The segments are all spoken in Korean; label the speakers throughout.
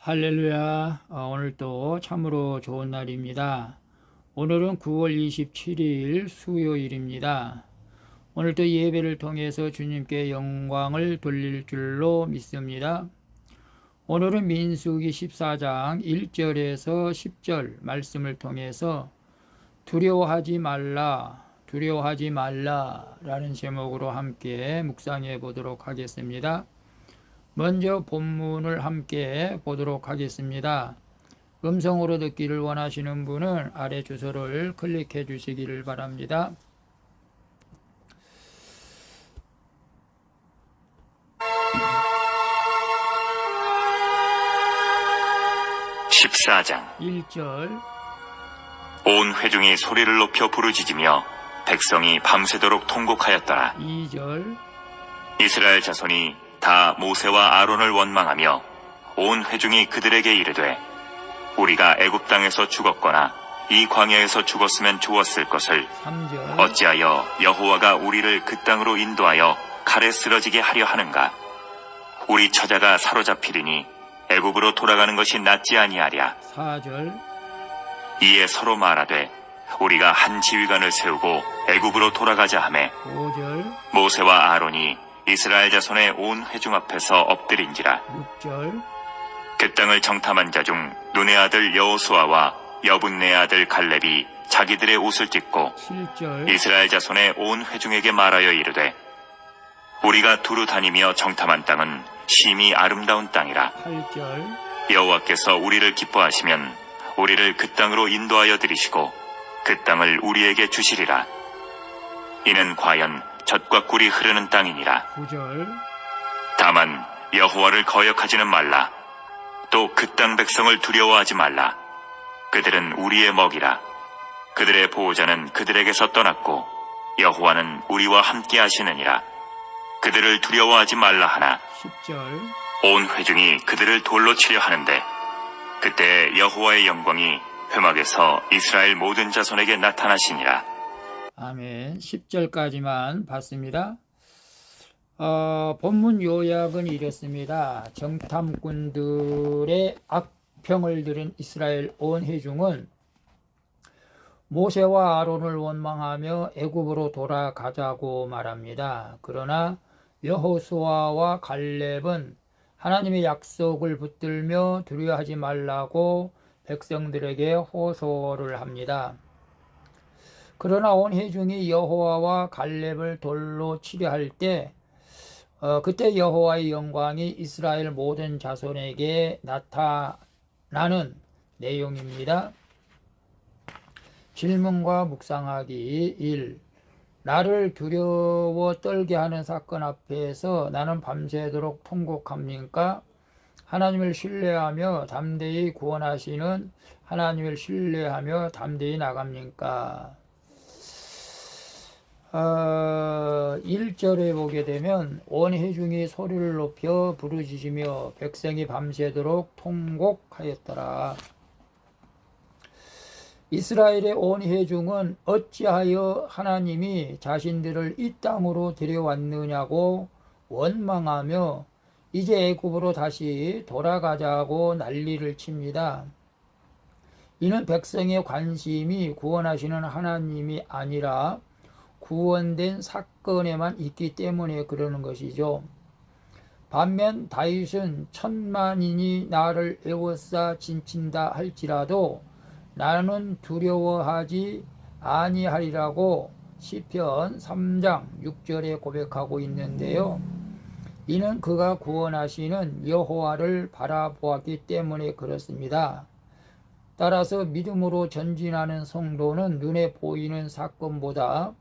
Speaker 1: 할렐루야. 오늘 또 참으로 좋은 날입니다. 오늘은 9월 27일 수요일입니다. 오늘도 예배를 통해서 주님께 영광을 돌릴 줄로 믿습니다. 오늘은 민수기 14장 1절에서 10절 말씀을 통해서 두려워하지 말라 라는 제목으로 함께 묵상해 보도록 하겠습니다. 먼저 본문을 함께 보도록 하겠습니다. 음성으로 듣기를 원하시는 분은 아래 주소를 클릭해 주시기를 바랍니다.
Speaker 2: (14장)
Speaker 1: 1절
Speaker 2: 온 회중이 소리를 높여 부르짖으며 백성이 밤새도록 통곡하였더라.
Speaker 1: 2절
Speaker 2: 이스라엘 자손이 다 모세와 아론을 원망하며 온 회중이 그들에게 이르되 우리가 애굽 땅에서 죽었거나 이 광야에서 죽었으면 좋았을 것을
Speaker 1: 3절
Speaker 2: 어찌하여 여호와가 우리를 그 땅으로 인도하여 칼에 쓰러지게 하려 하는가? 우리 처자가 사로잡히리니 애굽으로 돌아가는 것이 낫지 아니하랴.
Speaker 1: 4절
Speaker 2: 이에 서로 말하되 우리가 한 지휘관을 세우고 애굽으로 돌아가자 하매
Speaker 1: 5절
Speaker 2: 모세와 아론이 이스라엘 자손의 온 회중 앞에서 엎드린지라.
Speaker 1: 6절
Speaker 2: 그 땅을 정탐한 자 중 눈의 아들 여호수아와 여분네 아들 갈렙이 자기들의 옷을 찢고
Speaker 1: 7절
Speaker 2: 이스라엘 자손의 온 회중에게 말하여 이르되 우리가 두루 다니며 정탐한 땅은 심히 아름다운 땅이라.
Speaker 1: 8절
Speaker 2: 여호와께서 우리를 기뻐하시면 우리를 그 땅으로 인도하여 들이시고 그 땅을 우리에게 주시리라. 이는 과연 젖과 꿀이 흐르는 땅이니라.
Speaker 1: 9절
Speaker 2: 다만 여호와를 거역하지는 말라. 또 그 땅 백성을 두려워하지 말라. 그들은 우리의 먹이라. 그들의 보호자는 그들에게서 떠났고 여호와는 우리와 함께 하시느니라. 그들을 두려워하지 말라 하나
Speaker 1: 10절
Speaker 2: 온 회중이 그들을 돌로 치려 하는데 그때 여호와의 영광이 회막에서 이스라엘 모든 자손에게 나타나시니라.
Speaker 1: 아멘. 10절까지만 봤습니다. 본문 요약은 이렇습니다. 정탐꾼들의 악평을 들은 이스라엘 온 회중은 모세와 아론을 원망하며 애굽으로 돌아가자고 말합니다. 그러나 여호수아와 갈렙은 하나님의 약속을 붙들며 두려워하지 말라고 백성들에게 호소를 합니다. 그러나 온 회중이 여호와와 갈렙을 돌로 치려 할 때 그때 여호와의 영광이 이스라엘 모든 자손에게 나타나는 내용입니다. 질문과 묵상하기 1. 나를 두려워 떨게 하는 사건 앞에서 나는 밤새도록 통곡합니까? 하나님을 신뢰하며 담대히 구원하시는 하나님을 신뢰하며 담대히 나갑니까? 1절에 보게 되면 온 회중이 소리를 높여 부르짖으며 백성이 밤새도록 통곡하였더라. 이스라엘의 온 회중은 어찌하여 하나님이 자신들을 이 땅으로 데려왔느냐고 원망하며 이제 애굽으로 다시 돌아가자고 난리를 칩니다. 이는 백성의 관심이 구원하시는 하나님이 아니라 구원된 사건에만 있기 때문에 그러는 것이죠. 반면 다윗은 천만인이 나를 애워싸 진친다 할지라도 나는 두려워하지 아니하리라고 시편 3장 6절에 고백하고 있는데요. 이는 그가 구원하시는 여호와를 바라보았기 때문에 그렇습니다. 따라서 믿음으로 전진하는 성도는 눈에 보이는 사건보다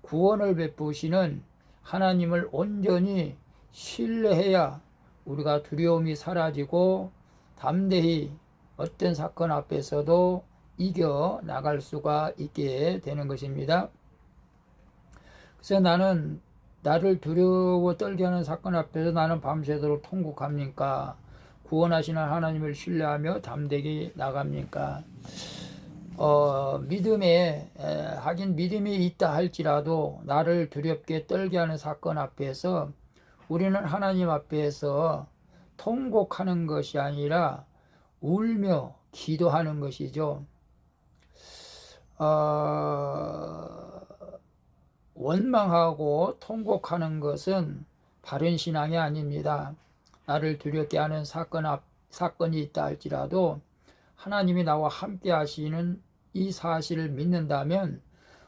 Speaker 1: 구원을 베푸시는 하나님을 온전히 신뢰해야 우리가 두려움이 사라지고 담대히 어떤 사건 앞에서도 이겨 나갈 수가 있게 되는 것입니다. 그래서 나를 두려워 떨게 하는 사건 앞에서 나는 밤새도록 통곡합니까? 구원하시는 하나님을 신뢰하며 담대히 나갑니까? 하긴 믿음이 있다 할지라도 나를 두렵게 떨게 하는 사건 앞에서 우리는 하나님 앞에서 통곡하는 것이 아니라 울며 기도하는 것이죠. 원망하고 통곡하는 것은 바른 신앙이 아닙니다. 나를 두렵게 하는 사건이 있다 할지라도 하나님이 나와 함께 하시는 이 사실을 믿는다면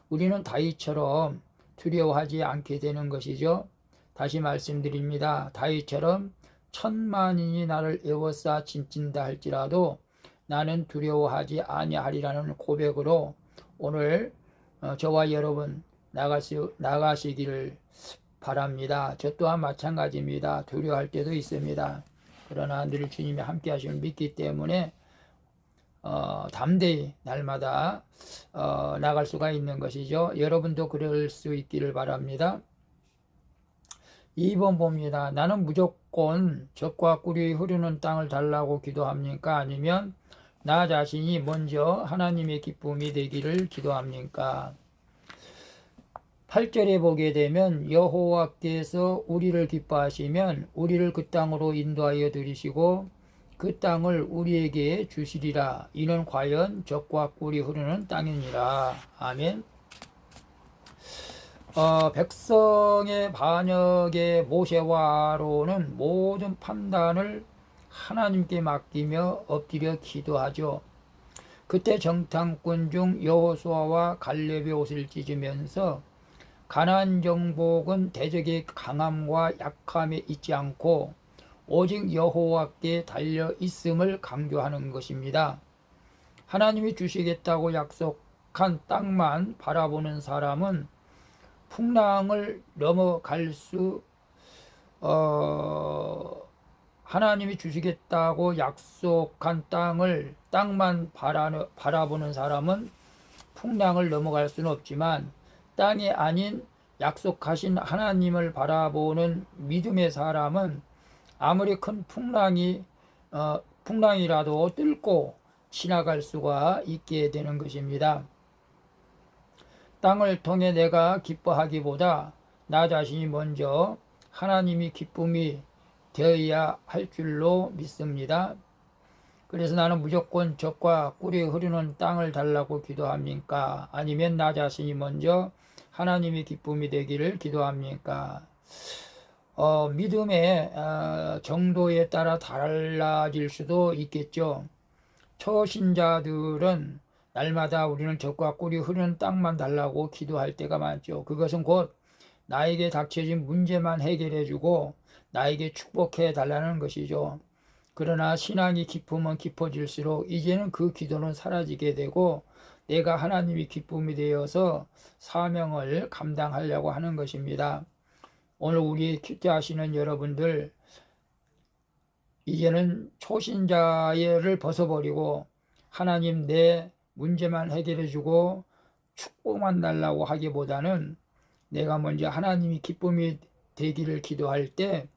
Speaker 1: 우리는 다윗처럼 두려워하지 않게 되는 것이죠. 다시 말씀드립니다. 다윗처럼 천만인이 나를 에워싸 짐진다 할지라도 나는 두려워하지 아니하리라는 고백으로 오늘 저와 여러분 나가시기를 바랍니다. 저 또한 마찬가지입니다. 두려워할 때도 있습니다. 그러나 늘 주님이 함께 하심을 믿기 때문에 담대히 날마다 나갈 수가 있는 것이죠. 여러분도 그럴 수 있기를 바랍니다. 2번 봅니다. 나는 무조건 젖과 꿀이 흐르는 땅을 달라고 기도합니까? 아니면 나 자신이 먼저 하나님의 기쁨이 되기를 기도합니까? 8절에 보게 되면 여호와께서 우리를 기뻐하시면 우리를 그 땅으로 인도하여 들이시고 그 땅을 우리에게 주시리라. 이는 과연 젖과 꿀이 흐르는 땅이니라. 아멘. 백성의 반역의 모세와 아론은 모든 판단을 하나님께 맡기며 엎드려 기도하죠. 그때 정탐꾼 중 여호수아와 갈렙의 옷을 찢으면서 가나안 정복은 대적의 강함과 약함에 있지 않고 오직 여호와께 달려 있음을 강조하는 것입니다. 하나님이 주시겠다고 약속한 땅만 바라보는 사람은 풍랑을 넘어갈 하나님이 주시겠다고 약속한 땅만 바라보는 사람은 풍랑을 넘어갈 수는 없지만 땅이 아닌 약속하신 하나님을 바라보는 믿음의 사람은 아무리 큰 풍랑이라도 뚫고 지나갈 수가 있게 되는 것입니다. 땅을 통해 내가 기뻐하기보다 나 자신이 먼저 하나님이 기쁨이 되어야 할 줄로 믿습니다. 그래서 나는 무조건 젖과 꿀이 흐르는 땅을 달라고 기도합니까? 아니면 나 자신이 먼저 하나님의 기쁨이 되기를 기도합니까? 믿음의 정도에 따라 달라질 수도 있겠죠. 초신자들은 날마다 우리는 젖과 꿀이 흐르는 땅만 달라고 기도할 때가 많죠. 그것은 곧 나에게 닥쳐진 문제만 해결해주고 나에게 축복해 달라는 것이죠. 그러나 신앙이 깊으면 깊어질수록 이제는 그 기도는 사라지게 되고 내가 하나님이 기쁨이 되어서 사명을 감당하려고 하는 것입니다. 오늘 우리 큐티 하시는 여러분들 이제는 초신자를 벗어버리고 하나님 내 문제만 해결해주고 축복만 달라고 하기보다는 내가 먼저 하나님이 기쁨이 되기를 기도할 때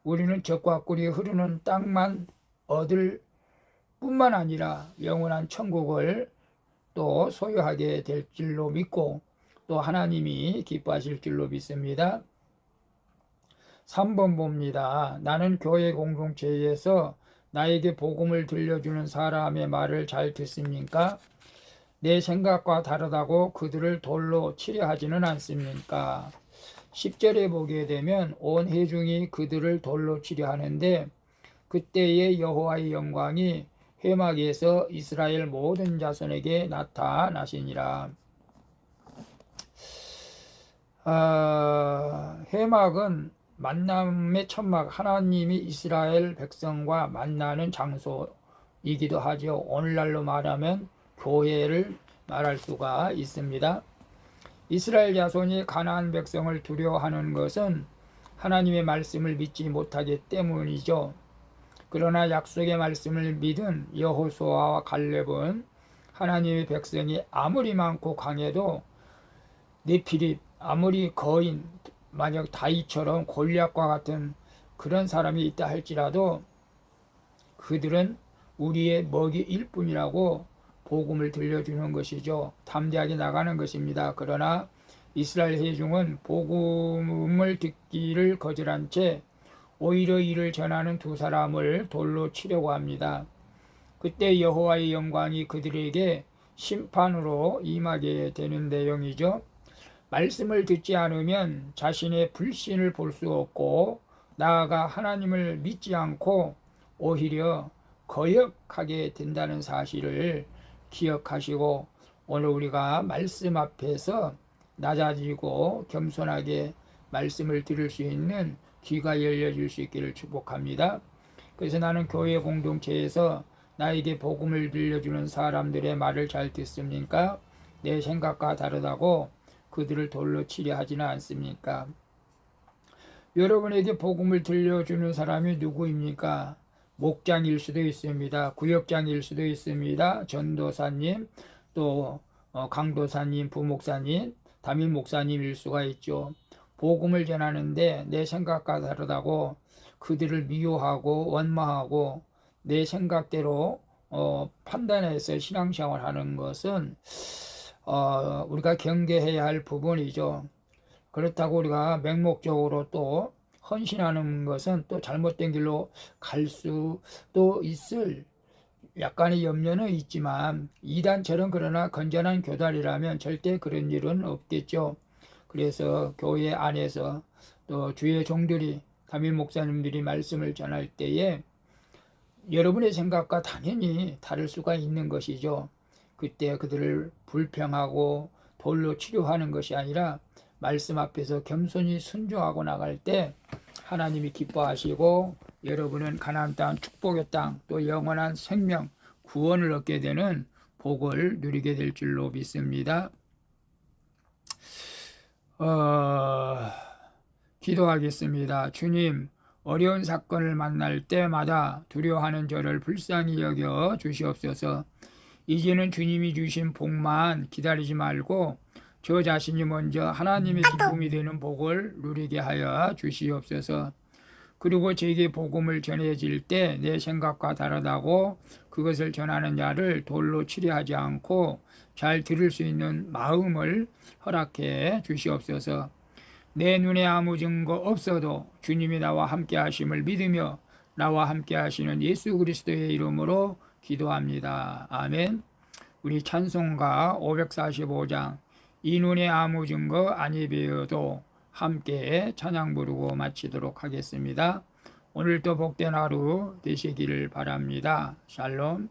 Speaker 1: 우리는 젖과 꿀이 흐르는 땅만 얻을 뿐만 아니라 영원한 천국을 또 소유하게 될 줄로 믿고 또 하나님이 기뻐하실 줄로 믿습니다. 3번 봅니다. 나는 교회 공동체에서 나에게 복음을 들려주는 사람의 말을 잘 듣습니까? 내 생각과 다르다고 그들을 돌로 치려 하지는 않습니까? 10절에 보게 되면 온 회중이 그들을 돌로 치려 하는데 그때의 여호와의 영광이 회막에서 이스라엘 모든 자손에게 나타나시니라. 회막은 만남의 천막, 하나님이 이스라엘 백성과 만나는 장소이기도 하죠. 오늘날로 말하면 교회를 말할 수가 있습니다. 이스라엘 자손이 가나안 백성을 두려워하는 것은 하나님의 말씀을 믿지 못하기 때문이죠. 그러나 약속의 말씀을 믿은 여호수아와 갈렙은 하나님의 백성이 아무리 많고 강해도 네피립, 아무리 거인, 만약 다윗처럼 골리앗과 같은 그런 사람이 있다 할지라도 그들은 우리의 먹이일 뿐이라고 복음을 들려주는 것이죠. 담대하게 나가는 것입니다. 그러나 이스라엘 회중은 복음을 듣기를 거절한 채 오히려 이를 전하는 두 사람을 돌로 치려고 합니다. 그때 여호와의 영광이 그들에게 심판으로 임하게 되는 내용이죠. 말씀을 듣지 않으면 자신의 불신을 볼 수 없고 나아가 하나님을 믿지 않고 오히려 거역하게 된다는 사실을 기억하시고 오늘 우리가 말씀 앞에서 낮아지고 겸손하게 말씀을 들을 수 있는 귀가 열려질 수 있기를 축복합니다. 그래서 나는 교회 공동체에서 나에게 복음을 들려주는 사람들의 말을 잘 듣습니까? 내 생각과 다르다고 그들을 돌로 치려 하지는 않습니까? 여러분에게 복음을 들려주는 사람이 누구입니까? 목장일 수도 있습니다. 구역장일 수도 있습니다. 전도사님, 또 강도사님, 부목사님, 담임 목사님일 수가 있죠. 복음을 전하는데 내 생각과 다르다고 그들을 미워하고 원망하고 내 생각대로 판단해서 신앙생활 하는 것은 우리가 경계해야 할 부분이죠. 그렇다고 우리가 맹목적으로 또 헌신하는 것은 또 잘못된 길로 갈 수도 있을 약간의 염려는 있지만 이단처럼 그러나 건전한 교단이라면 절대 그런 일은 없겠죠. 그래서 교회 안에서 또 주의 종들이 담임 목사님들이 말씀을 전할 때에 여러분의 생각과 당연히 다를 수가 있는 것이죠. 그때 그들을 불평하고 돌로 치료하는 것이 아니라 말씀 앞에서 겸손히 순종하고 나갈 때 하나님이 기뻐하시고 여러분은 가나안 땅, 축복의 땅, 또 영원한 생명, 구원을 얻게 되는 복을 누리게 될 줄로 믿습니다. 기도하겠습니다. 주님, 어려운 사건을 만날 때마다 두려워하는 저를 불쌍히 여겨 주시옵소서. 이제는 주님이 주신 복만 기다리지 말고 저 자신이 먼저 하나님의 기쁨이 되는 복을 누리게 하여 주시옵소서. 그리고 제게 복음을 전해질 때 내 생각과 다르다고 그것을 전하는 자를 돌로 치려 하지 않고 잘 들을 수 있는 마음을 허락해 주시옵소서. 내 눈에 아무 증거 없어도 주님이 나와 함께 하심을 믿으며 나와 함께 하시는 예수 그리스도의 이름으로 기도합니다. 아멘. 우리 찬송가 545장 이 눈에 아무 증거 아니 배어도 함께 찬양 부르고 마치도록 하겠습니다. 오늘도 복된 하루 되시기를 바랍니다. 샬롬.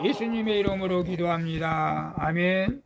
Speaker 1: 예수님의 이름으로 기도합니다. 아멘.